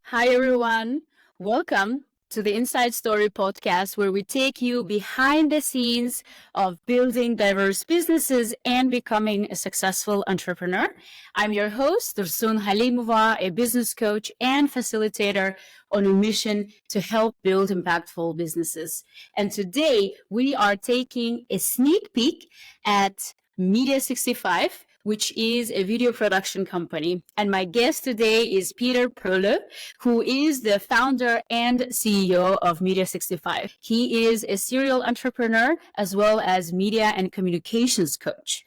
Hi, everyone. Welcome to the Inside Story podcast, where we take you behind the scenes of building diverse businesses and becoming a successful entrepreneur. I'm your host, Dursun Halimova, a business coach and facilitator on a mission to help build impactful businesses. And today we are taking a sneak peek at Media65, which is a video production company. And my guest today is Peter Poehle, who is the founder and CEO of Media65. He is a serial entrepreneur as well as media and communications coach.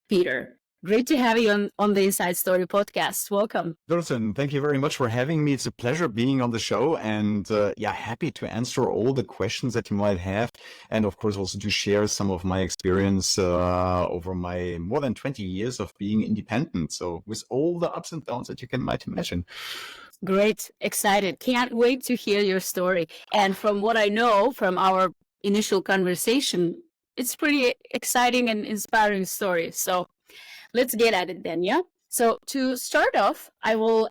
Peter, great to have you on the Inside Story podcast. Welcome. Dursun, thank you very much for having me. It's a pleasure being on the show and happy to answer all the questions that you might have. And of course, also to share some of my experience over my more than 20 years of being independent. So with all the ups and downs that you might imagine. Great. Excited. Can't wait to hear your story. And from what I know from our initial conversation, it's pretty exciting and inspiring story. So let's get at it then, yeah? So to start off, I will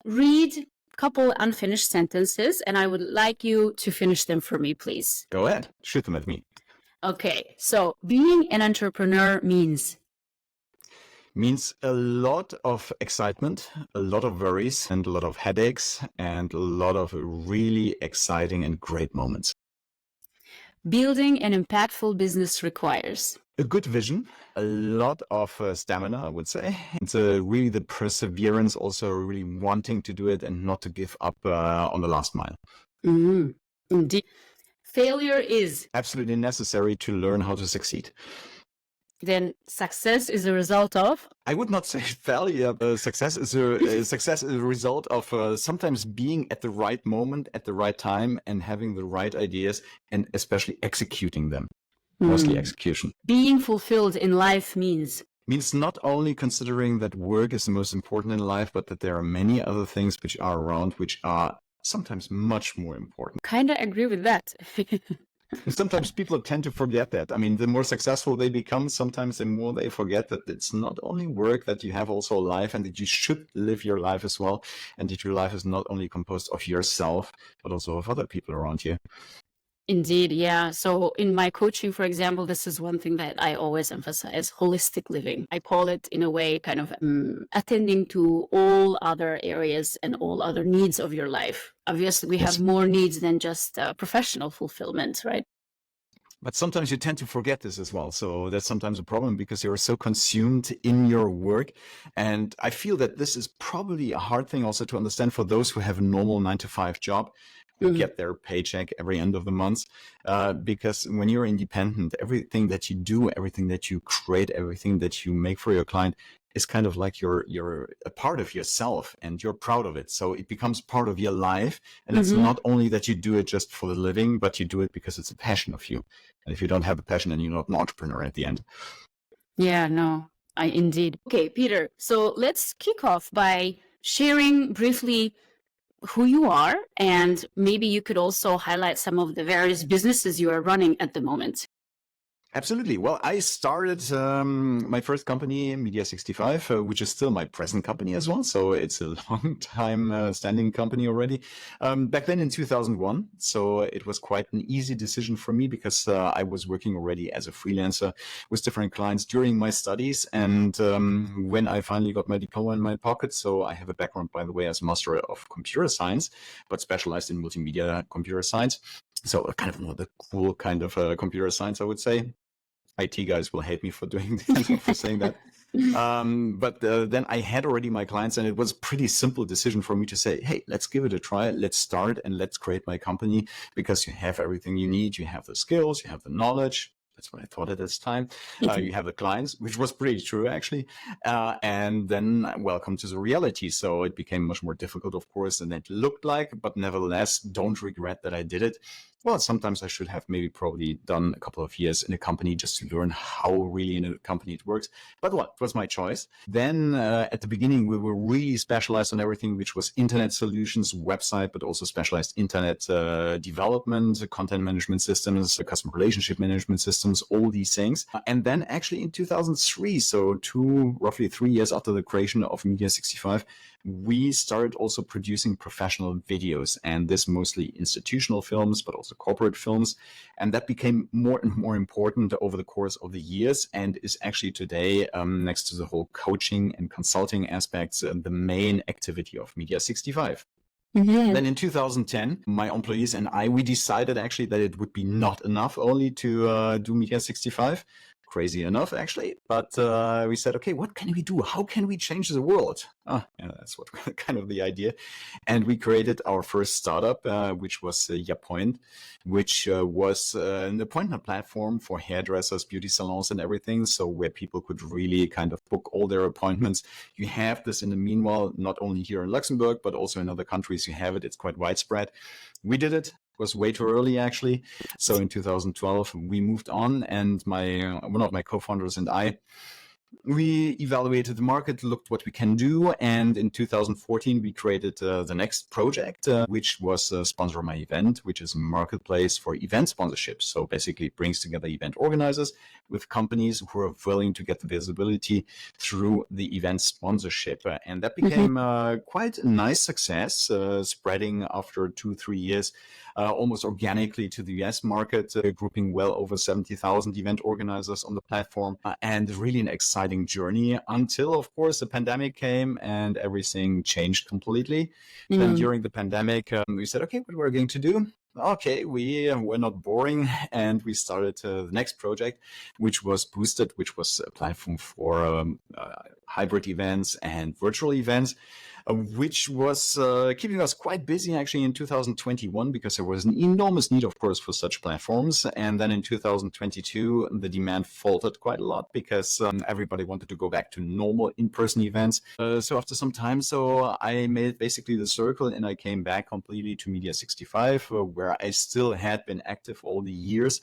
read a couple unfinished sentences and I would like you to finish them for me, please. Go ahead. Shoot them at me. Okay. So being an entrepreneur means a lot of excitement, a lot of worries, and a lot of headaches, and a lot of really exciting and great moments. Building an impactful business requires a good vision, a lot of stamina, I would say. It's really the perseverance, also really wanting to do it and not to give up on the last mile. Indeed. Failure is absolutely necessary to learn how to succeed. Then success is a result of? I would not say failure. Success is a result of sometimes being at the right moment, at the right time, and having the right ideas, and especially executing them. Mostly execution. Being fulfilled in life means not only considering that work is the most important in life, but that there are many other things which are around, which are sometimes much more important. Kind of agree with that. Sometimes people tend to forget that. I mean, the more successful they become, sometimes the more they forget that it's not only work, that you have also a life and that you should live your life as well. And that your life is not only composed of yourself, but also of other people around you. Indeed, yeah. So in my coaching, for example, this is one thing that I always emphasize, holistic living. I call it in a way kind of attending to all other areas and all other needs of your life. Obviously, we have more needs than just professional fulfillment, right? But sometimes you tend to forget this as well. So that's sometimes a problem because you're so consumed in your work. And I feel that this is probably a hard thing also to understand for those who have a normal 9-to-5 job. Get their paycheck every end of the month, because when you're independent, everything that you do, everything that you create, everything that you make for your client is kind of like you're a part of yourself and you're proud of it. So it becomes part of your life. And it's not only that you do it just for the living, but you do it because it's a passion of you. And if you don't have a passion, then you're not an entrepreneur at the end. Yeah, no, indeed. Okay, Peter, so let's kick off by sharing briefly who you are, and maybe you could also highlight some of the various businesses you are running at the moment. Absolutely. Well, I started my first company, Media65, which is still my present company as well. So it's a long time standing company already. Back then in 2001. So it was quite an easy decision for me because I was working already as a freelancer with different clients during my studies. And when I finally got my diploma in my pocket, so I have a background, by the way, as Master of Computer Science, but specialized in multimedia computer science. So kind of the cool kind of computer science, I would say. IT guys will hate me for doing that, for saying that. But then I had already my clients, and it was a pretty simple decision for me to say, hey, let's give it a try. Let's start and let's create my company, because you have everything you need. You have the skills, you have the knowledge. That's what I thought at this time. You have the clients, which was pretty true, actually. And then welcome to the reality. So it became much more difficult, of course, than it looked like. But nevertheless, don't regret that I did it. Well, sometimes I should have maybe probably done a couple of years in a company just to learn how really in a company it works. But well, it was my choice. Then at the beginning, we were really specialized on everything, which was internet solutions, website, but also specialized internet development, content management systems, customer relationship management systems, all these things. And then actually in 2003, so roughly 3 years after the creation of Media65, we started also producing professional videos, and this mostly institutional films, but also corporate films. And that became more and more important over the course of the years, and is actually today, next to the whole coaching and consulting aspects, the main activity of Media65. Then in 2010, my employees and I, we decided actually that it would be not enough only to do Media65. Crazy enough, actually. But we said, okay, what can we do? How can we change the world? Yeah, that's what kind of the idea. And we created our first startup, which was Yappoint, which was an appointment platform for hairdressers, beauty salons, and everything. So where people could really kind of book all their appointments. You have this in the meanwhile, not only here in Luxembourg, but also in other countries you have it. It's quite widespread. We did it. It was way too early, actually. So in 2012, we moved on, and one of my co-founders and I, we evaluated the market, looked what we can do, and in 2014 we created the next project, which was Sponsor My Event, which is a marketplace for event sponsorships. So basically it brings together event organizers with companies who are willing to get the visibility through the event sponsorship. And that became quite a nice success, spreading after 2-3 years almost organically to the US market, grouping well over 70,000 event organizers on the platform, and really an exciting journey until, of course, the pandemic came and everything changed completely. Then during the pandemic, we said, okay, what we're going to do? Okay, we're not boring, and we started the next project, which was Boothted, which was a platform for hybrid events and virtual events, which was keeping us quite busy actually in 2021, because there was an enormous need, of course, for such platforms. And then in 2022, the demand faltered quite a lot because everybody wanted to go back to normal in-person events. So after some time, I made basically the circle, and I came back completely to Media65, where I still had been active all the years.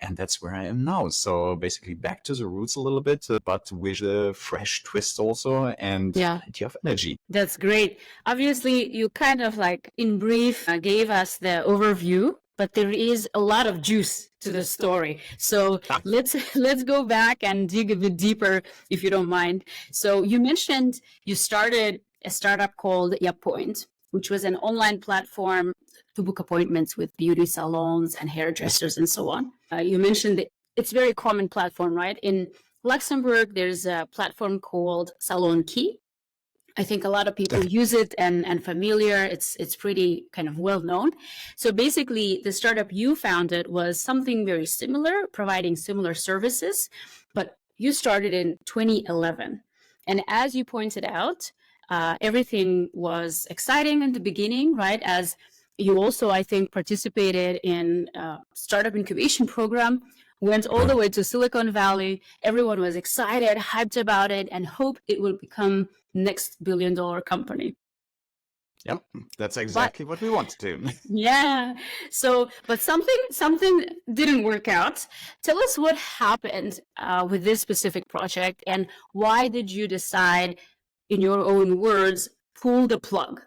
And that's where I am now. So basically back to the roots a little bit, but with a fresh twist also, and plenty of energy. That's great. Obviously, you kind of like in brief gave us the overview, but there is a lot of juice to the story. So let's go back and dig a bit deeper, if you don't mind. So you mentioned you started a startup called Yappoint, which was an online platform to book appointments with beauty salons and hairdressers and so on. You mentioned that it's a very common platform, right? In Luxembourg, there's a platform called Salon Key. I think a lot of people use it and familiar. It's pretty kind of well known. So basically, the startup you founded was something very similar, providing similar services, but you started in 2011. And as you pointed out, everything was exciting in the beginning, right? As you also, I think, participated in a startup incubation program, went all the way to Silicon Valley. Everyone was excited, hyped about it, and hoped it would become next billion-dollar company. Yep, that's exactly what we want to do. Yeah. So, but something didn't work out. Tell us what happened with this specific project, and why did you decide, in your own words, pull the plug?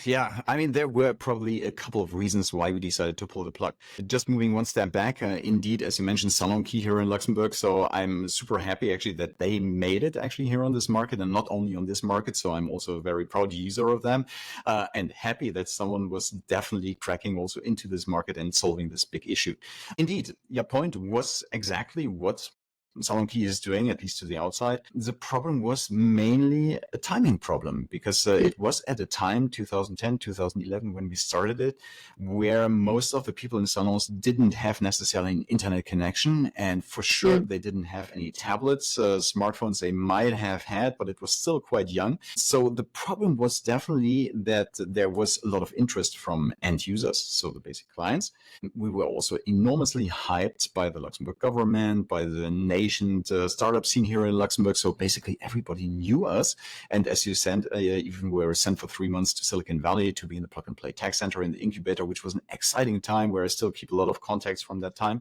Yeah, I mean, there were probably a couple of reasons why we decided to pull the plug. Just moving one step back, indeed, as you mentioned, Salon Key here in Luxembourg. So I'm super happy actually that they made it actually here on this market, and not only on this market. So I'm also a very proud user of them, and happy that someone was definitely cracking also into this market and solving this big issue. Indeed, your point was exactly what Salon Key is doing, at least to the outside. The problem was mainly a timing problem, because it was at a time, 2010, 2011, when we started it, where most of the people in salons didn't have necessarily an internet connection. And for sure, they didn't have any tablets, smartphones they might have had, but it was still quite young. So the problem was definitely that there was a lot of interest from end users, so the basic clients. We were also enormously hyped by the Luxembourg government, by the nation startup scene here in Luxembourg. So basically everybody knew us. And as you said, even we were sent for 3 months to Silicon Valley to be in the plug and play tech center in the incubator, which was an exciting time where I still keep a lot of contacts from that time.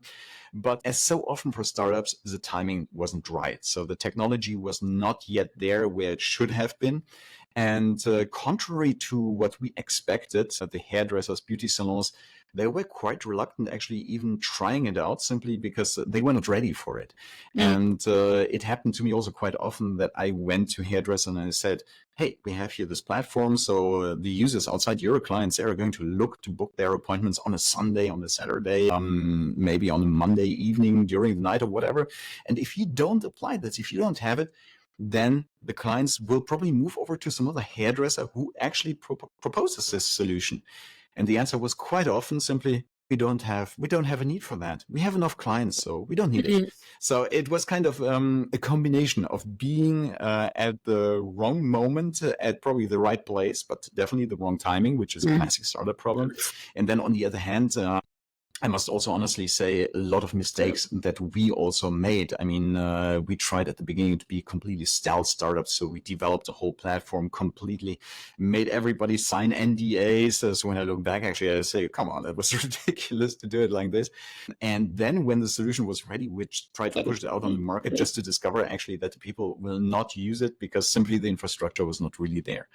But as so often for startups, the timing wasn't right. So the technology was not yet there where it should have been. And contrary to what we expected, the hairdressers, beauty salons, they were quite reluctant actually even trying it out, simply because they were not ready for it. And it happened to me also quite often that I went to hairdresser and I said, hey, we have here this platform. So the users outside your clients, they are going to look to book their appointments on a Sunday, on a Saturday, maybe on a Monday evening during the night or whatever. And if you don't apply this, if you don't have it, then the clients will probably move over to some other hairdresser who actually proposes this solution. And the answer was quite often simply, we don't have a need for that. We have enough clients, so we don't need it. So it was kind of a combination of being at the wrong moment, at probably the right place, but definitely the wrong timing, which is a classic startup problem. And then on the other hand, I must also honestly say a lot of mistakes that we also made. I mean, we tried at the beginning to be completely stealth startups. So we developed a whole platform completely, made everybody sign NDAs. So when I look back, actually, I say, come on, that was ridiculous to do it like this. And then when the solution was ready, we tried to push it out on the market just to discover actually that the people will not use it because simply the infrastructure was not really there.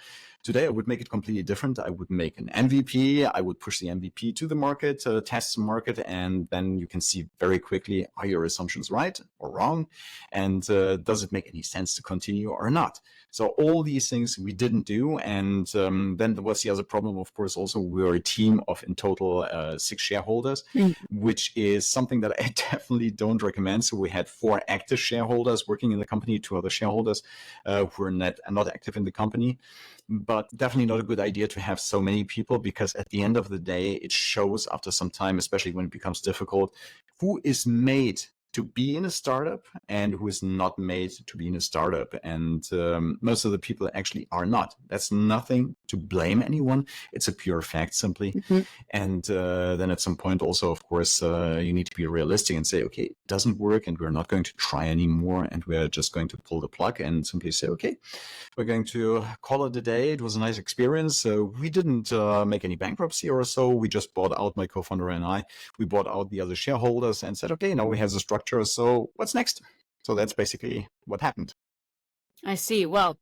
Today, I would make it completely different. I would make an MVP. I would push the MVP to the market, test the market, and then you can see very quickly, are your assumptions right or wrong? And does it make any sense to continue or not? So all these things we didn't do. And then there was the other problem, of course, also we were a team of in total 6 shareholders, which is something that I definitely don't recommend. So we had 4 active shareholders working in the company, 2 other shareholders who are not active in the company. But definitely not a good idea to have so many people, because at the end of the day, it shows after some time, especially when it becomes difficult, who is made to be in a startup and who is not made to be in a startup. And most of the people actually are not. That's nothing to blame anyone. It's a pure fact simply. And then at some point also, of course, you need to be realistic and say, okay, it doesn't work and we're not going to try anymore. And we're just going to pull the plug and simply say, okay, we're going to call it a day. It was a nice experience. We didn't make any bankruptcy or so. We just bought out, my co-founder and I, we bought out the other shareholders and said, okay, now we have the structure. So what's next? So that's basically what happened. I see. Well,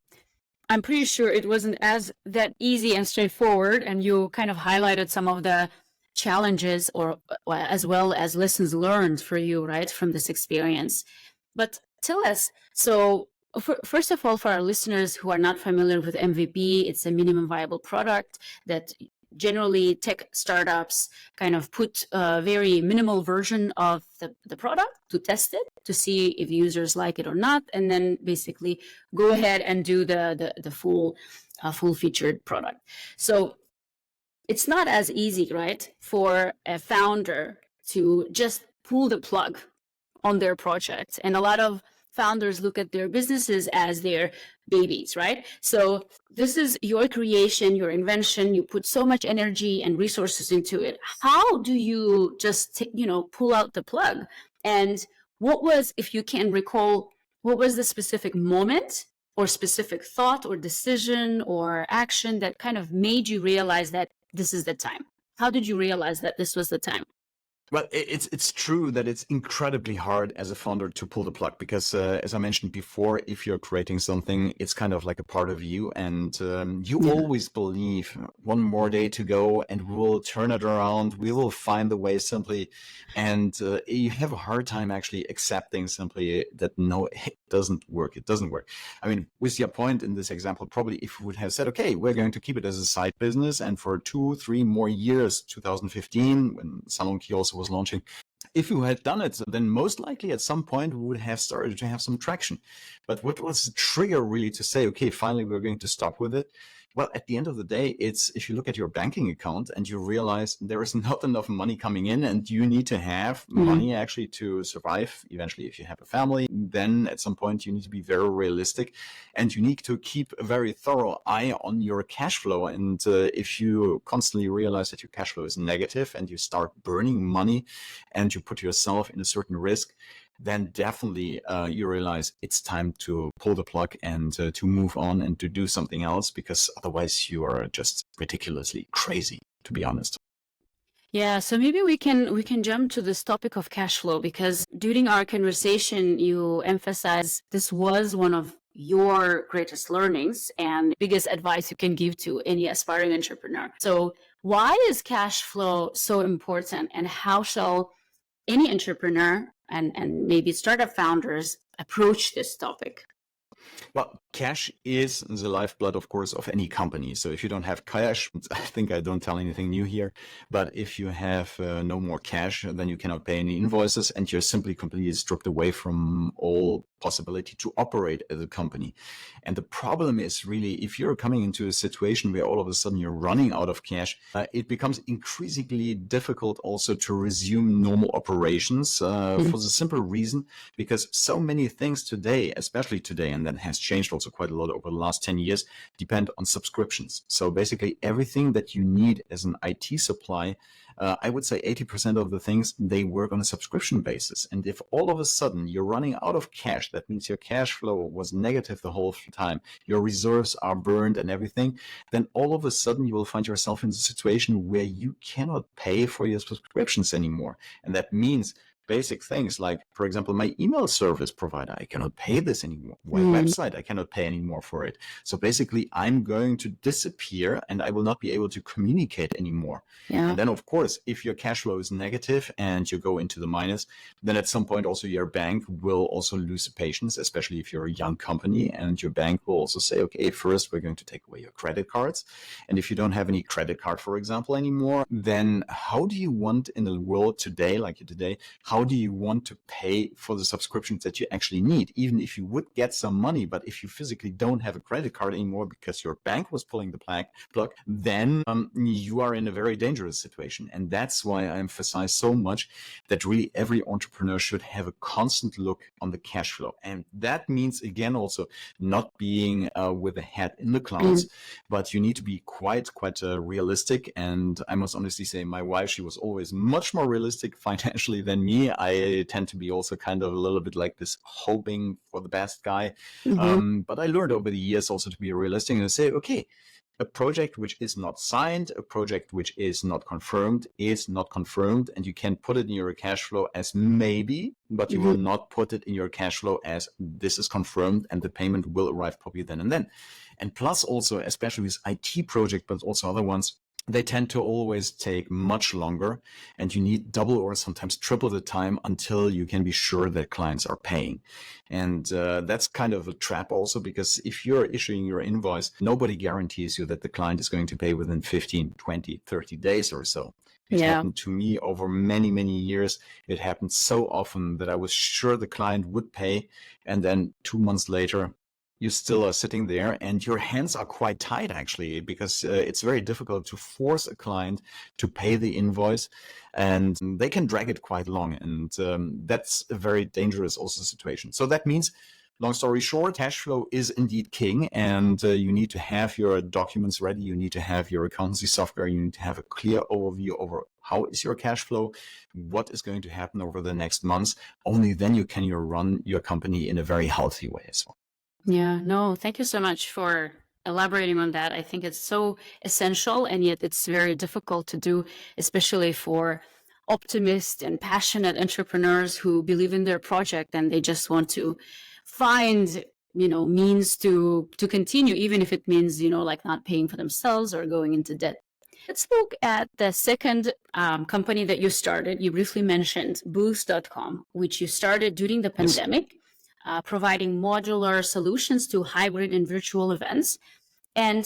I'm pretty sure it wasn't as that easy and straightforward. And you kind of highlighted some of the challenges or as well as lessons learned for you, right, from this experience. But tell us, so first of all, for our listeners who are not familiar with MVP, it's a minimum viable product that generally tech startups kind of put a very minimal version of the product to test it, to see if users like it or not, and then basically go ahead and do the full featured product. So it's not as easy, right, for a founder to just pull the plug on their project. And a lot of founders look at their businesses as their babies, right? So this is your creation, your invention. You put so much energy and resources into it. How do you just, pull out the plug? And what was, if you can recall, what was the specific moment or specific thought or decision or action that kind of made you realize that this is the time? How did you realize that this was the time? Well, it's true that it's incredibly hard as a founder to pull the plug because, as I mentioned before, if you're creating something, it's kind of like a part of you, and you always believe one more day to go, and we will turn it around. We will find the way simply, and you have a hard time actually accepting simply that no, it doesn't work. It doesn't work. I mean, with Yappoint in this example, probably if we would have said, okay, we're going to keep it as a side business, and for 2-3 more years, 2015, when Salon Key also was launching, if we had done it, then most likely at some point we would have started to have some traction. But what was the trigger really to say, okay, finally we're going to stop with it? Well, at the end of the day, it's if you look at your banking account and you realize there is not enough money coming in and you need to have money actually to survive. Eventually, if you have a family, then at some point you need to be very realistic and you need to keep a very thorough eye on your cash flow. And if you constantly realize that your cash flow is negative and you start burning money and you put yourself in a certain risk, then definitely you realize it's time to pull the plug and to move on and to do something else, because otherwise you are just ridiculously crazy, to be honest. Yeah, so maybe we can jump to this topic of cash flow, because during our conversation, you emphasized this was one of your greatest learnings and biggest advice you can give to any aspiring entrepreneur. So why is cash flow so important, and how shall any entrepreneur and maybe startup founders approach this topic? Well, cash is the lifeblood, of course, of any company. So if you don't have cash, I think I don't tell anything new here. But if you have no more cash, then you cannot pay any invoices, and you're simply completely stripped away from all possibility to operate as a company. And the problem is really, if you're coming into a situation where all of a sudden you're running out of cash, it becomes increasingly difficult also to resume normal operations for the simple reason, because so many things today, especially today, and that has changed also quite a lot over the last 10 years, depend on subscriptions. So basically everything that you need as an IT supply, I would say 80% of the things, they work on a subscription basis. And if all of a sudden you're running out of cash, that means your cash flow was negative the whole time, your reserves are burned and everything, then all of a sudden you will find yourself in a situation where you cannot pay for your subscriptions anymore. And that means basic things like, for example, my email service provider, I cannot pay this anymore. My website, I cannot pay anymore for it. So basically, I'm going to disappear and I will not be able to communicate anymore. Yeah. And then, of course, if your cash flow is negative and you go into the minus, then at some point also your bank will also lose patience, especially if you're a young company, and your bank will also say, okay, first we're going to take away your credit cards. And if you don't have any credit card, for example, anymore, then how do you want in the world today, like today, how do you want to pay for the subscriptions that you actually need? Even if you would get some money, but if you physically don't have a credit card anymore because your bank was pulling the plug, then you are in a very dangerous situation. And that's why I emphasize so much that really every entrepreneur should have a constant look on the cash flow. And that means, again, also not being with a head in the clouds, but you need to be quite realistic. And I must honestly say, my wife, she was always much more realistic financially than me. I tend to be also kind of a little bit like this hoping for the best guy. But I learned over the years also to be realistic and say, okay, a project which is not signed, a project which is not confirmed, and you can put it in your cash flow as maybe, but you will not put it in your cash flow as this is confirmed and the payment will arrive probably then and then. And plus also, especially with IT project, but also other ones, they tend to always take much longer, and you need double or sometimes triple the time until you can be sure that clients are paying. And that's kind of a trap also, because if you're issuing your invoice, nobody guarantees you that the client is going to pay within 15, 20, 30 days or so. It happened to me over many, many years. It happened so often that I was sure the client would pay, and then 2 months later, you still are sitting there and your hands are quite tight, actually, because it's very difficult to force a client to pay the invoice, and they can drag it quite long. And that's a very dangerous also situation. So that means, long story short, cash flow is indeed king, and you need to have your documents ready. You need to have your accountancy software. You need to have a clear overview over how is your cash flow, what is going to happen over the next months. Only then you can run your company in a very healthy way as well. Yeah, no, thank you so much for elaborating on that. I think it's so essential, and yet it's very difficult to do, especially for optimists and passionate entrepreneurs who believe in their project and they just want to find, means to continue, even if it means, like not paying for themselves or going into debt. Let's look at the second company that you started. You briefly mentioned Boost.com, which you started during the pandemic. Providing modular solutions to hybrid and virtual events. And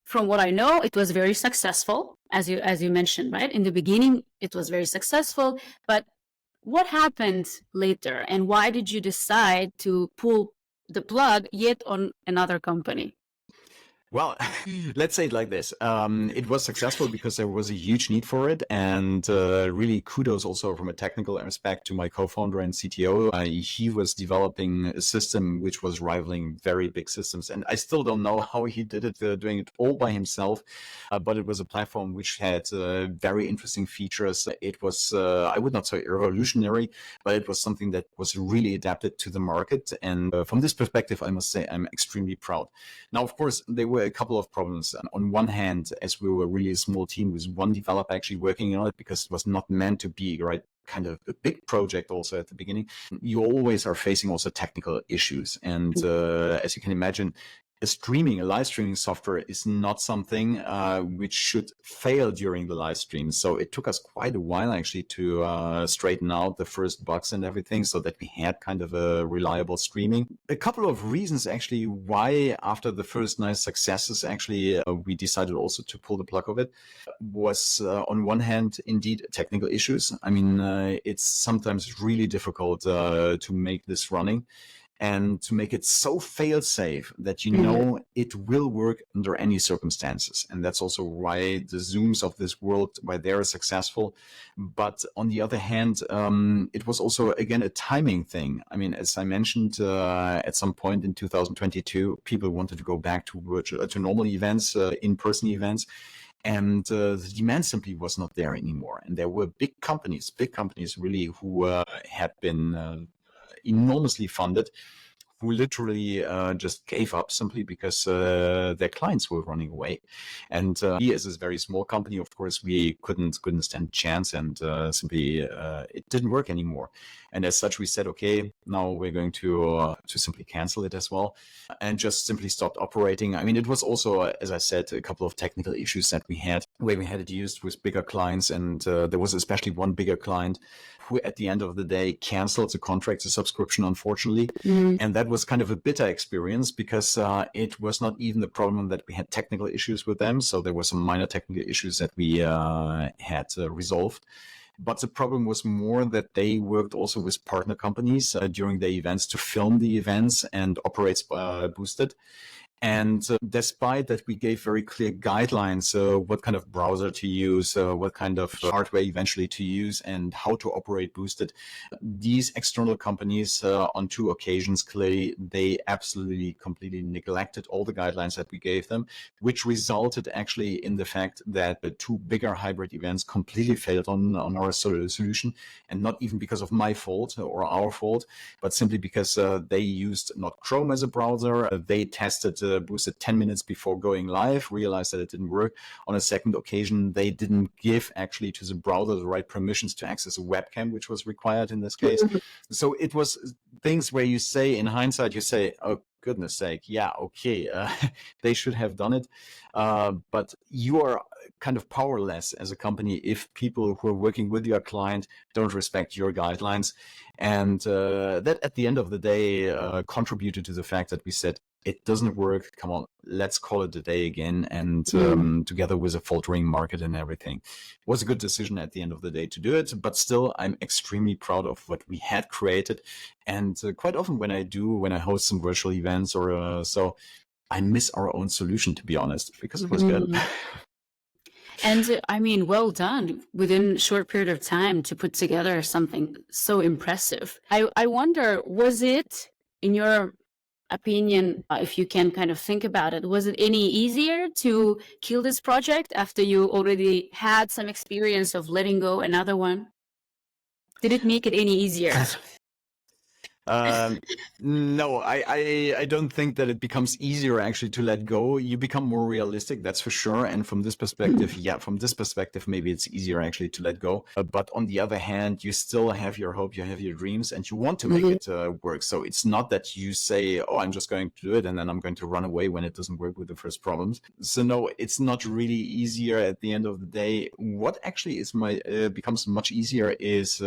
from what I know, it was very successful, as you mentioned, right? In the beginning, it was very successful. But what happened later, and why did you decide to pull the plug yet on another company? Well, let's say it like this. It was successful because there was a huge need for it. And really kudos also from a technical aspect to my co-founder and CTO. He was developing a system which was rivaling very big systems. And I still don't know how he did it, doing it all by himself. But it was a platform which had very interesting features. It was, I would not say revolutionary, but it was something that was really adapted to the market. And from this perspective, I must say I'm extremely proud. Now, of course, they were were a couple of problems. On one hand, as we were really a small team with one developer actually working on it, because it was not meant to be kind of a big project also at the beginning, you always are facing also technical issues. And as you can imagine, a live streaming software is not something which should fail during the live stream. So it took us quite a while actually to straighten out the first bugs and everything, so that we had kind of a reliable streaming. A couple of reasons actually why, after the first nice successes, actually we decided also to pull the plug of it, was on one hand, indeed, technical issues. I mean, it's sometimes really difficult to make this running, and to make it so fail-safe that you know it will work under any circumstances. And that's also why the Zooms of this world, why they're successful. But on the other hand, it was also, again, a timing thing. I mean, as I mentioned, at some point in 2022, people wanted to go back to normal events, in-person events. And the demand simply was not there anymore. And there were big companies really, who had been enormously funded, who literally just gave up simply because their clients were running away. And we, as a very small company, of course, we couldn't stand a chance, and simply it didn't work anymore. And as such, we said, okay, now we're going to simply cancel it as well, and just simply stopped operating. I mean, it was also, as I said, a couple of technical issues that we had, where we had it used with bigger clients, and there was especially one bigger client who, at the end of the day, canceled the contract, the subscription, unfortunately. And that was kind of a bitter experience, because it was not even the problem that we had technical issues with them. So there were some minor technical issues that we had resolved. But the problem was more that they worked also with partner companies during the events to film the events and operate Boosted. And despite that, we gave very clear guidelines, what kind of browser to use, what kind of hardware eventually to use, and how to operate Boosted. These external companies, on 2 occasions, clearly, they absolutely, completely neglected all the guidelines that we gave them, which resulted actually in the fact that the 2 bigger hybrid events completely failed on our solution. And not even because of my fault or our fault, but simply because they used not Chrome as a browser. They tested Boosted 10 minutes before going live, realized that it didn't work. On a second occasion, they didn't give actually to the browser the right permissions to access a webcam, which was required in this case. So it was things where you say, in hindsight, you say, oh, goodness sake, yeah, okay, they should have done it. But you are kind of powerless as a company if people who are working with your client don't respect your guidelines. And that, at the end of the day, contributed to the fact that we said, it doesn't work. Come on, let's call it a day again. And together with a faltering market and everything, it was a good decision at the end of the day to do it. But still, I'm extremely proud of what we had created. And quite often when I host some virtual events or so, I miss our own solution, to be honest, because it was good. And I mean, well done within a short period of time to put together something so impressive. I wonder, was it, in your opinion, if you can kind of think about it, was it any easier to kill this project after you already had some experience of letting go another one? Did it make it any easier? No, I don't think that it becomes easier actually to let go. You become more realistic, that's for sure. And from this perspective, maybe it's easier actually to let go. But on the other hand, you still have your hope, you have your dreams, and you want to make it work. So it's not that you say, oh, I'm just going to do it, and then I'm going to run away when it doesn't work with the first problems. So no, it's not really easier at the end of the day. What actually is becomes much easier is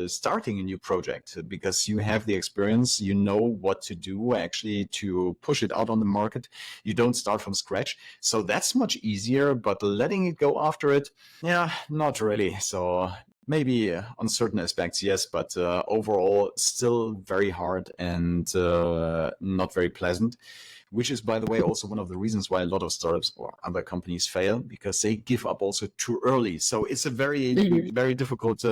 starting a new project, because you have the experience, you know what to do actually to push it out on the market. You don't start from scratch. So that's much easier, but letting it go after it, yeah, not really. So maybe on certain aspects, yes, but overall still very hard and not very pleasant. Which is, by the way, also one of the reasons why a lot of startups or other companies fail, because they give up also too early. So it's a very, very difficult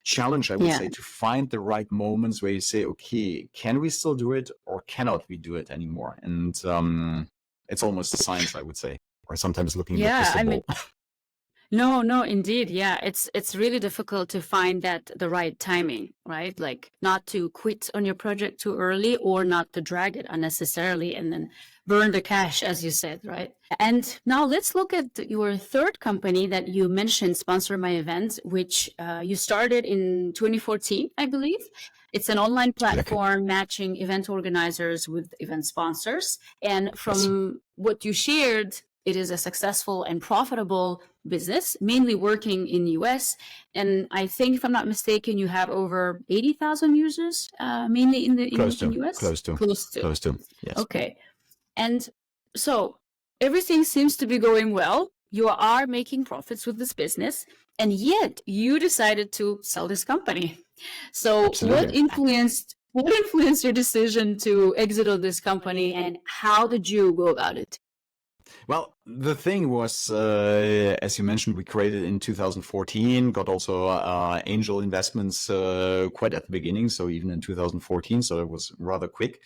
challenge, I would say, to find the right moments where you say, okay, can we still do it or cannot we do it anymore? And it's almost a science, I would say, or sometimes looking at the crystal ball. No, indeed. Yeah. It's really difficult to find that the right timing, right? Like not to quit on your project too early or not to drag it unnecessarily and then burn the cash, as you said, right? And now let's look at your third company that you mentioned, Sponsor My Event, which you started in 2014, I believe. It's an online Exactly. platform matching event organizers with event sponsors. And Yes. from what you shared, it is a successful and profitable business, mainly working in US. And I think, if I'm not mistaken, you have over 80,000 users, mainly Close in to, US. close to, Close to. close to. Yes. Okay. And so everything seems to be going well. You are making profits with this business, and yet you decided to sell this company. So Absolutely. what influenced your decision to exit of this company, and how did you go about it? Well, the thing was, as you mentioned, we created in 2014, got also angel investments quite at the beginning, so even in 2014, so it was rather quick.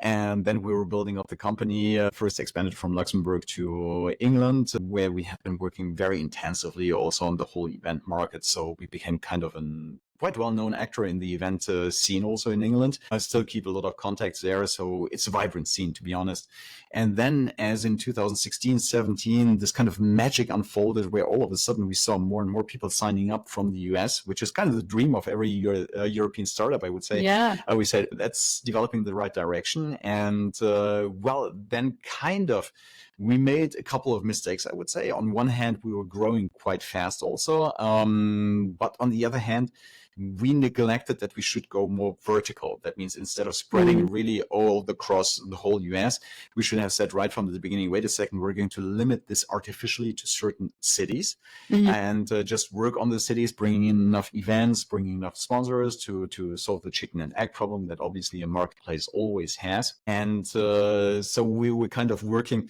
And then we were building up the company, first expanded from Luxembourg to England, where we have been working very intensively also on the whole event market. So we became kind of an quite well-known actor in the event scene also in England. I still keep a lot of contacts there, so it's a vibrant scene, to be honest. And then as in 2016, 17, this kind of magic unfolded where all of a sudden we saw more and more people signing up from the US, which is kind of the dream of every European startup, I would say. Yeah. We said, that's developing the right direction. And well, then kind of we made a couple of mistakes, I would say. On one hand, we were growing quite fast also. But on the other hand, we neglected that we should go more vertical. That means instead of spreading really all across the whole US, we should have said right from the beginning, wait a second, we're going to limit this artificially to certain cities and just work on the cities, bringing in enough events, bringing enough sponsors to solve the chicken and egg problem that obviously a marketplace always has. And so we were kind of working.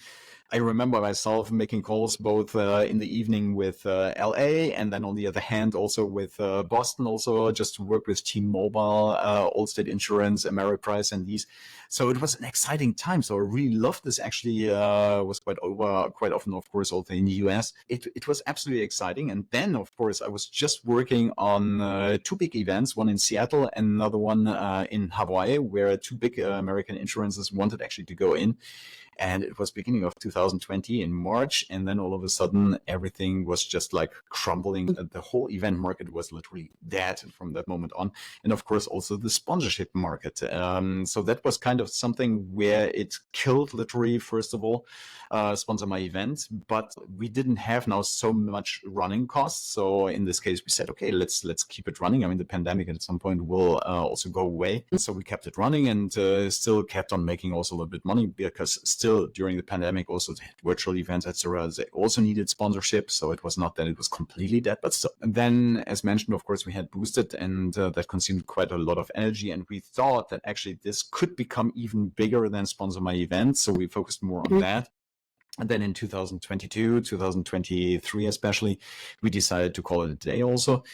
I remember myself making calls both in the evening with LA and then on the other hand also with Boston, also just to work with T-Mobile, Allstate Insurance, Ameriprise, and these. So it was an exciting time. So I really loved this. Actually, was quite often, of course, also in the US. It was absolutely exciting. And then, of course, I was just working on two big events, one in Seattle and another one in Hawaii, where two big American insurances wanted actually to go in. And it was beginning of 2020 in March. And then all of a sudden, everything was just like crumbling. The whole event market was literally dead from that moment on. And of course, also the sponsorship market. So that was kind of something where it killed literally, first of all, Sponsor My Event. But we didn't have now so much running costs. So in this case, we said, okay, let's keep it running. I mean, the pandemic at some point will also go away. So we kept it running and still kept on making also a little bit money, because still during the pandemic, also virtual events, etc., they also needed sponsorship. So it was not that it was completely dead, but still. And then, as mentioned, of course, we had Boosted, and that consumed quite a lot of energy. And we thought that actually this could become even bigger than Sponsor My Event. So we focused more on that. And then in 2022, 2023 especially, we decided to call it a day also.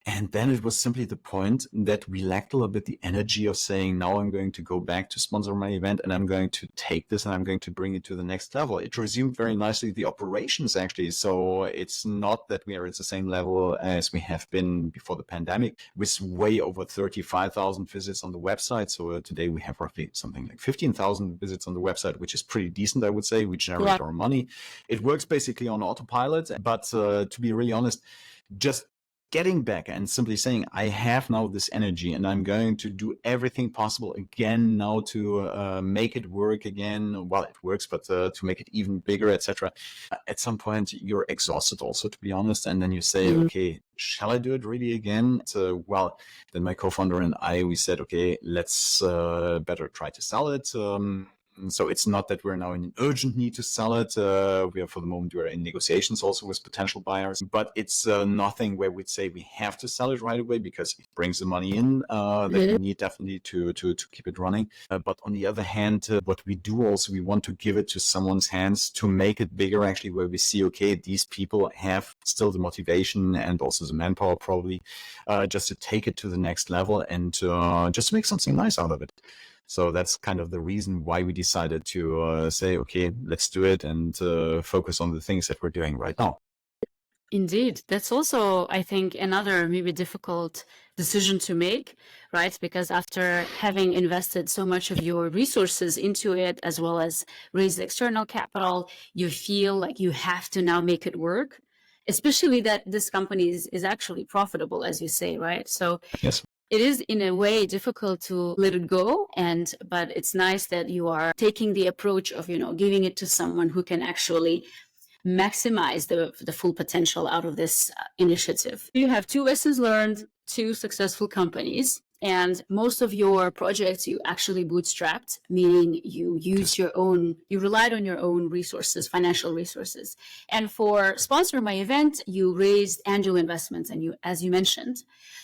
And then it was simply the point that we lacked a little bit the energy of saying, now I'm going to go back to Sponsor My Event and I'm going to take this and I'm going to bring it to the next level. It resumed very nicely the operations, actually. So it's not that we are at the same level as we have been before the pandemic, with way over 35,000 visits on the website. So today we have roughly something like 15,000 visits on the website, which is pretty decent, I would say. We generate our money. It works basically on autopilot. But to be really honest, just getting back and simply saying, I have now this energy and I'm going to do everything possible again now to make it work again. Well, it works, but to make it even bigger, etc. At some point, you're exhausted also, to be honest. And then you say, okay, shall I do it really again? So, well, then my co-founder and I, we said, okay, let's better try to sell it. So it's not that we're now in an urgent need to sell it. We are, for the moment, we're in negotiations also with potential buyers, but it's nothing where we'd say we have to sell it right away, because it brings the money in that we need definitely to keep it running. But on the other hand, what we do also, we want to give it to someone's hands to make it bigger, actually, where we see, okay, these people have still the motivation and also the manpower probably just to take it to the next level and just make something nice out of it. So that's kind of the reason why we decided to say, okay, let's do it and focus on the things that we're doing right now. Indeed. That's also, I think, another maybe difficult decision to make, right? Because after having invested so much of your resources into it, as well as raised external capital, you feel like you have to now make it work, especially that this company is actually profitable, as you say, right? So Yes. it is in a way difficult to let it go, but it's nice that you are taking the approach of, giving it to someone who can actually maximize the full potential out of this initiative. You have two lessons learned, two successful companies, and most of your projects you actually bootstrapped, meaning you used you relied on your own resources, financial resources. And for Sponsor My Event, you raised angel investments, and as you mentioned.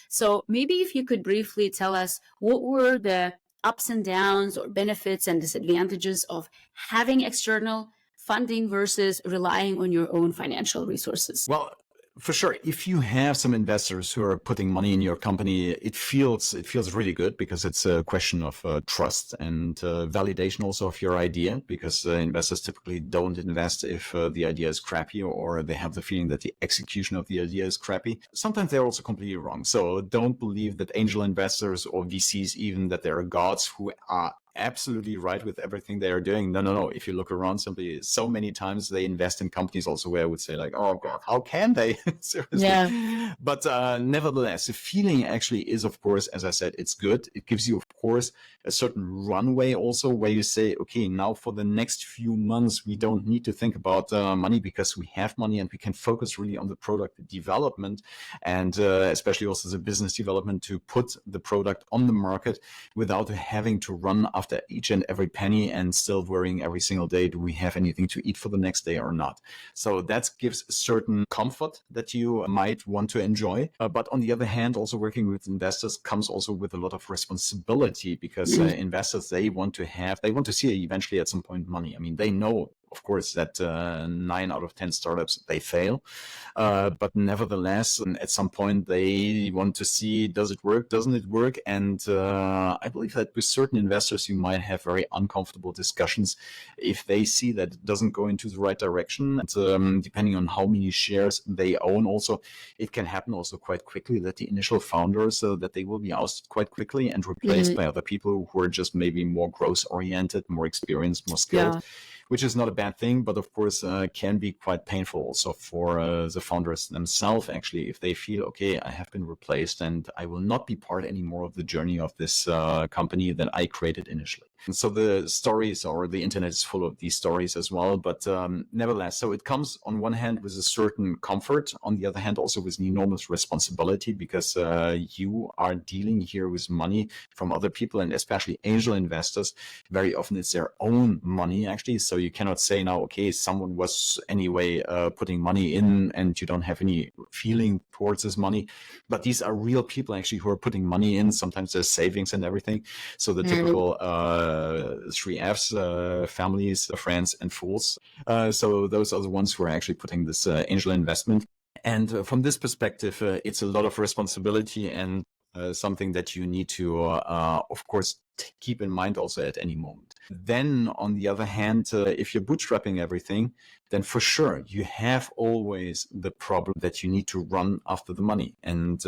So maybe if you could briefly tell us what were the ups and downs or benefits and disadvantages of having external funding versus relying on your own financial resources? Well, for sure, if you have some investors who are putting money in your company, it feels really good, because it's a question of trust and validation also of your idea, because investors typically don't invest if the idea is crappy, or they have the feeling that the execution of the idea is crappy. Sometimes they're also completely wrong. So don't believe that angel investors or VCs, even, that they're gods who are absolutely right with everything they are doing. No. If you look around, simply so many times they invest in companies also where I would say like, oh God, how can they? Seriously. Yeah. But nevertheless, the feeling actually is, of course, as I said, it's good. It gives you, of course, a certain runway also, where you say, okay, now for the next few months, we don't need to think about money, because we have money and we can focus really on the product development, and especially also the business development, to put the product on the market without having to run after each and every penny and still worrying every single day, do we have anything to eat for the next day or not? So that gives a certain comfort that you might want to enjoy. But on the other hand, also working with investors comes also with a lot of responsibility, because investors, they want to see eventually at some point money. I mean, they know, of course, that 9 out of 10 startups, they fail. But nevertheless, at some point, they want to see, does it work? Doesn't it work? And I believe that with certain investors, you might have very uncomfortable discussions if they see that it doesn't go into the right direction. And depending on how many shares they own also, it can happen also quite quickly that the initial founders, that they will be ousted quite quickly and replaced by other people who are just maybe more growth oriented, more experienced, more skilled. Yeah. Which is not a bad thing, but of course can be quite painful also for the founders themselves, actually, if they feel, okay, I have been replaced and I will not be part anymore of the journey of this company that I created initially. And so the stories, or the internet, is full of these stories as well. But nevertheless, so it comes on one hand with a certain comfort, on the other hand also with an enormous responsibility, because you are dealing here with money from other people, and especially angel investors. Very often it's their own money, actually. So you cannot say now, okay, someone was anyway putting money in and you don't have any feeling towards this money. But these are real people actually who are putting money in. Sometimes there's savings and everything. So the typical 3 Fs, families, friends, and fools. So those are the ones who are actually putting this angel investment. And from this perspective, it's a lot of responsibility, and something that you need to, of course, keep in mind also at any moment. Then, on the other hand, if you're bootstrapping everything, then for sure you have always the problem that you need to run after the money, and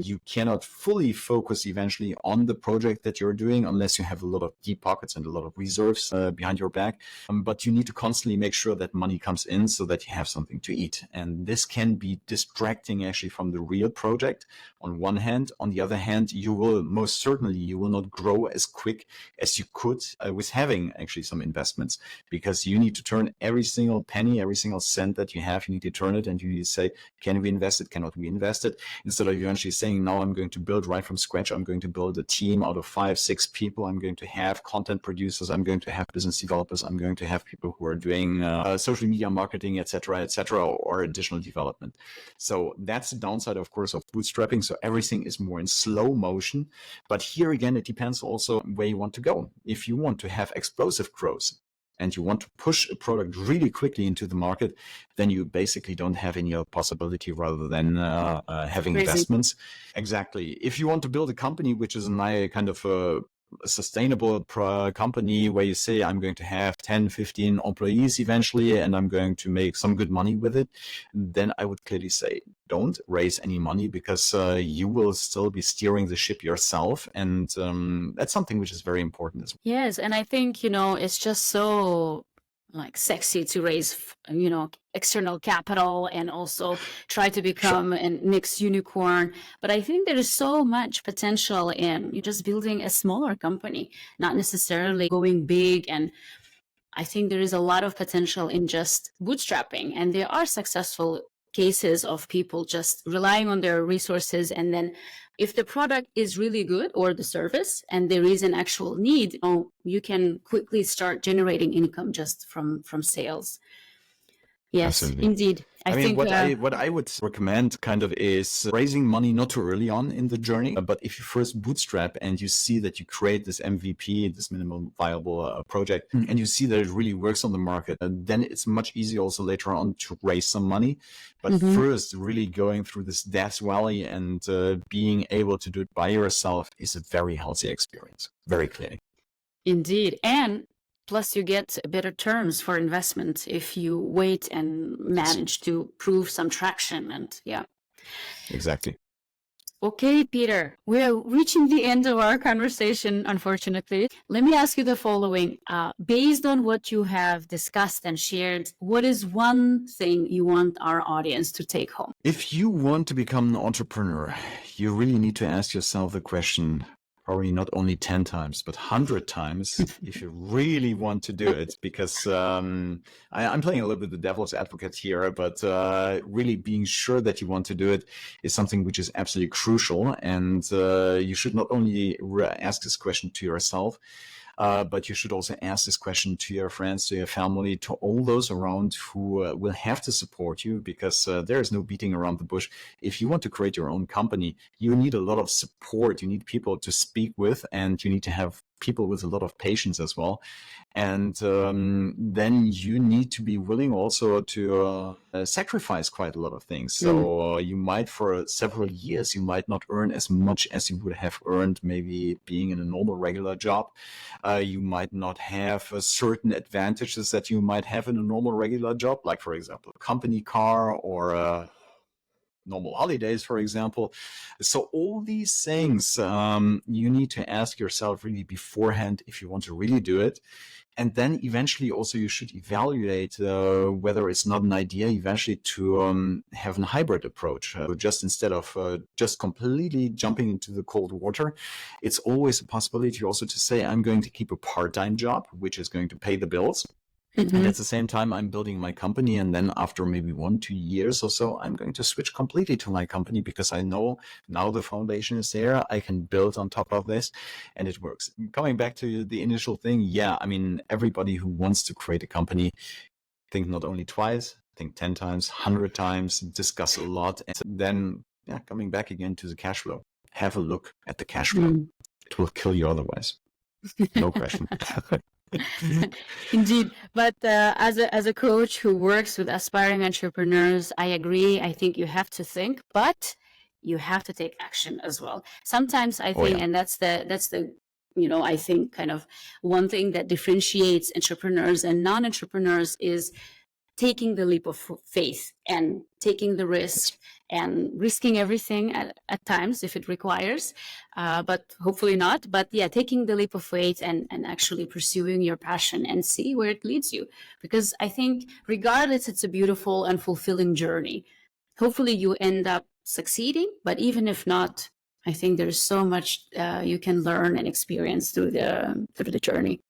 you cannot fully focus eventually on the project that you're doing unless you have a lot of deep pockets and a lot of reserves behind your back. But you need to constantly make sure that money comes in so that you have something to eat, and this can be distracting actually from the real project on one hand. On the other hand, you will not grow as quick as you could with having actually some investments, because you need to turn every single penny, every single cent that you have, you need to turn it, and you need to say, can we invest it? Cannot we invest it? Instead of eventually saying, now I'm going to build right from scratch. I'm going to build a team out of 5, 6 people. I'm going to have content producers. I'm going to have business developers. I'm going to have people who are doing social media marketing, etc., or additional development. So that's the downside, of course, of bootstrapping. So everything is more in slow motion. But here again, it depends also where you want to go. If you want to have explosive growth and you want to push a product really quickly into the market, then you basically don't have any other possibility rather than having investments. Exactly. If you want to build a company which is a kind of a sustainable company where you say, I'm going to have 10, 15 employees eventually, and I'm going to make some good money with it, then I would clearly say, don't raise any money, because you will still be steering the ship yourself. And that's something which is very important as well. Yes, and I think, it's just so like sexy to raise, external capital and also try to become a next unicorn. But I think there is so much potential in you just building a smaller company, not necessarily going big. And I think there is a lot of potential in just bootstrapping, and there are successful cases of people just relying on their resources, and then if the product is really good or the service and there is an actual need, you can quickly start generating income just from sales. Yes, Absolutely. indeed. I mean, think what I would recommend kind of is raising money not too early on in the journey, but if you first bootstrap and you see that you create this MVP, this minimum viable project, and you see that it really works on the market, then it's much easier also later on to raise some money. But first, really going through this death valley and being able to do it by yourself is a very healthy experience, very clearly. Indeed. And plus, you get better terms for investment if you wait and manage to prove some traction. And yeah. Exactly. Okay, Peter, we're reaching the end of our conversation, unfortunately. Let me ask you the following. Based on what you have discussed and shared, what is one thing you want our audience to take home? If you want to become an entrepreneur, you really need to ask yourself the question, probably not only 10 times, but 100 times if you really want to do it, because I'm playing a little bit the devil's advocate here, but really being sure that you want to do it is something which is absolutely crucial. And you should not only ask this question to yourself, but you should also ask this question to your friends, to your family, to all those around who will have to support you, because there is no beating around the bush. If you want to create your own company, you need a lot of support. You need people to speak with, and you need to have people with a lot of patience as well. And then you need to be willing also to sacrifice quite a lot of things. So you might, for several years, you might not earn as much as you would have earned maybe being in a normal regular job. You might not have certain advantages that you might have in a normal regular job, like, for example, a company car or normal holidays, for example. So all these things you need to ask yourself really beforehand if you want to really do it. And then eventually also you should evaluate whether it's not an idea eventually to have a hybrid approach. Just instead of just completely jumping into the cold water, it's always a possibility also to say, I'm going to keep a part-time job, which is going to pay the bills. And at the same time, I'm building my company. And then after maybe 1-2 years or so, I'm going to switch completely to my company, because I know now the foundation is there. I can build on top of this, and it works. Coming back to the initial thing, yeah, I mean, everybody who wants to create a company, think not only twice, think 10 times, 100 times, discuss a lot. And then, yeah, coming back again to the cash flow, have a look at the cash flow. It will kill you otherwise. No question. Indeed. But as a coach who works with aspiring entrepreneurs, I agree. I think you have to think, but you have to take action as well. Sometimes I think, and that's the I think kind of one thing that differentiates entrepreneurs and non-entrepreneurs is taking the leap of faith and taking the risk and risking everything at times if it requires, but hopefully not. But yeah, taking the leap of faith and actually pursuing your passion and see where it leads you. Because I think regardless, it's a beautiful and fulfilling journey. Hopefully you end up succeeding, but even if not, I think there's so much you can learn and experience through the journey.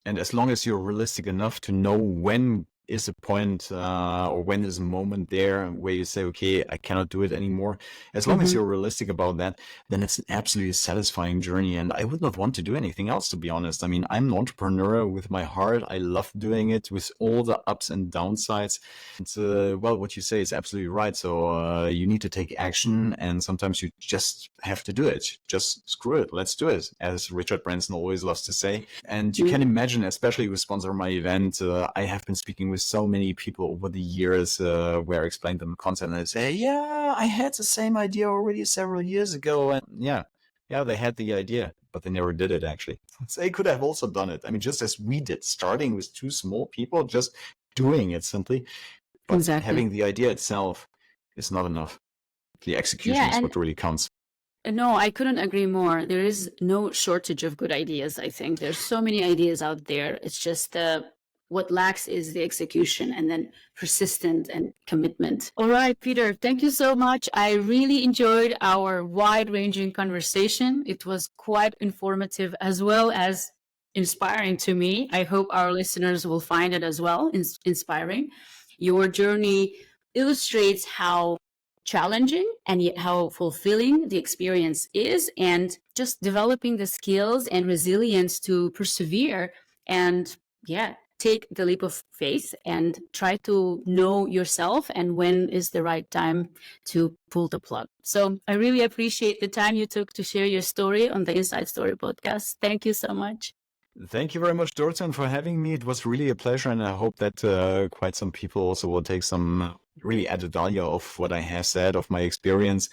And as long as you're realistic enough to know when is a point or when is a moment there where you say, okay, I cannot do it anymore. As long as you're realistic about that, then it's an absolutely satisfying journey. And I would not want to do anything else, to be honest. I mean, I'm an entrepreneur with my heart. I love doing it with all the ups and downsides. And well, what you say is absolutely right. So you need to take action, and sometimes you just have to do it. Just screw it. Let's do it, as Richard Branson always loves to say. And you can imagine, especially with Sponsor My Event, I have been speaking with so many people over the years where I explained them the concept, and they say, yeah, I had the same idea already several years ago. And yeah, they had the idea, but they never did it actually. So they could have also done it. I mean, just as we did, starting with 2 small people, just doing it simply. But Exactly. having the idea itself is not enough. The execution is what really counts. No, I couldn't agree more. There is no shortage of good ideas, I think. There's so many ideas out there. It's just what lacks is the execution and then persistence and commitment. All right, Peter, thank you so much. I really enjoyed our wide-ranging conversation. It was quite informative as well as inspiring to me. I hope our listeners will find it as well inspiring. Your journey illustrates how challenging and yet how fulfilling the experience is, and just developing the skills and resilience to persevere and take the leap of faith and try to know yourself and when is the right time to pull the plug. So I really appreciate the time you took to share your story on the Inside Story podcast. Thank you so much. Thank you very much, Dursun, for having me. It was really a pleasure, and I hope that quite some people also will take some really added value of what I have said, of my experience,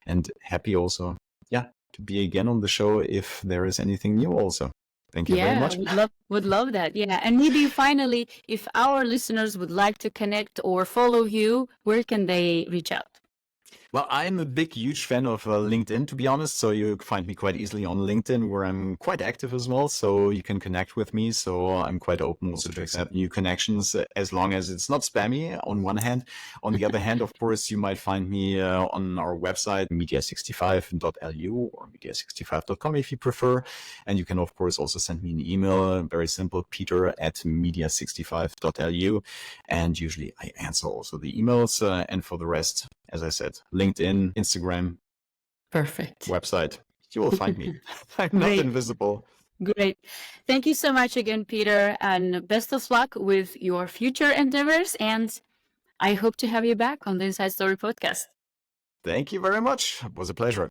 and happy also, to be again on the show if there is anything new also. Thank you very much. Would love that. Yeah. And maybe finally, if our listeners would like to connect or follow you, where can they reach out? Well, I'm a huge fan of LinkedIn, to be honest. So you find me quite easily on LinkedIn, where I'm quite active as well. So you can connect with me. So I'm quite open also to accept new connections, as long as it's not spammy on one hand. On the other hand, of course, you might find me on our website, media65.lu or media65.com if you prefer. And you can, of course, also send me an email, very simple, peter@media65.lu. And usually I answer also the emails. And for the rest, as I said, LinkedIn, Instagram. Perfect. Website. You will find me. I'm not invisible. Great. Thank you so much again, Peter, and best of luck with your future endeavors. And I hope to have you back on the Inside Story podcast. Thank you very much. It was a pleasure.